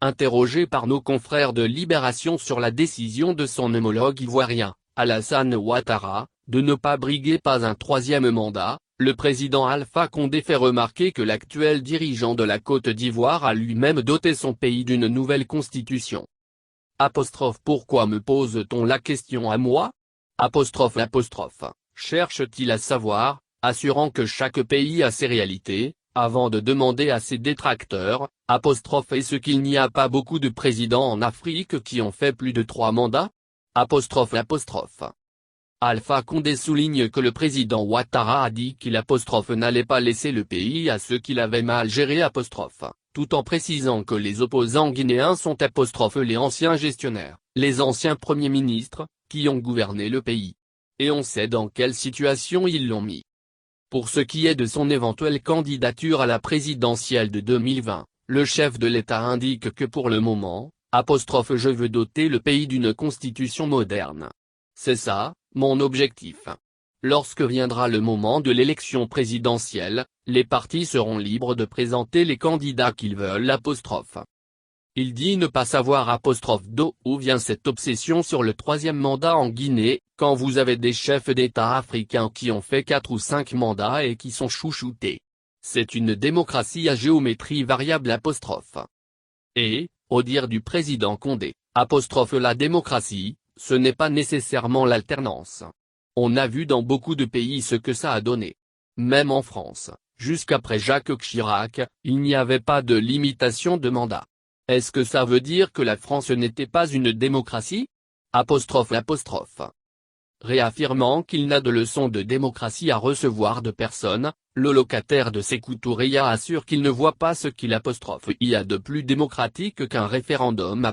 Interrogé par nos confrères de Libération sur la décision de son homologue ivoirien, Alassane Ouattara, de ne pas briguer pas un troisième mandat, le président Alpha Condé fait remarquer que l'actuel dirigeant de la Côte d'Ivoire a lui-même doté son pays d'une nouvelle constitution. Pourquoi me pose-t-on la question à moi ? Cherche-t-il à savoir, assurant que chaque pays a ses réalités, avant de demander à ses détracteurs, est-ce qu'il n'y a pas beaucoup de présidents en Afrique qui ont fait plus de 3 mandats ? Alpha Condé souligne que le président Ouattara a dit qu'il n'allait pas laisser le pays à ceux qui l'avaient mal géré tout en précisant que les opposants guinéens sont les anciens gestionnaires, les anciens premiers ministres, qui ont gouverné le pays. Et on sait dans quelle situation ils l'ont mis. Pour ce qui est de son éventuelle candidature à la présidentielle de 2020, le chef de l'État indique que pour le moment, je veux doter le pays d'une constitution moderne. C'est ça, mon objectif. Lorsque viendra le moment de l'élection présidentielle, les partis seront libres de présenter les candidats qu'ils veulent. Il dit ne pas savoir d'où vient cette obsession sur le 3e mandat en Guinée, quand vous avez des chefs d'État africains qui ont fait 4 ou 5 mandats et qui sont chouchoutés. C'est une démocratie à géométrie variable. Et, au dire du président Condé, la démocratie, ce n'est pas nécessairement l'alternance. On a vu dans beaucoup de pays ce que ça a donné. Même en France, jusqu'après Jacques Chirac, il n'y avait pas de limitation de mandat. Est-ce que ça veut dire que la France n'était pas une démocratie ? Réaffirmant qu'il n'a de leçons de démocratie à recevoir de personne, le locataire de Sékou Touré assure qu'il ne voit pas ce qu'il y a de plus démocratique qu'un référendum.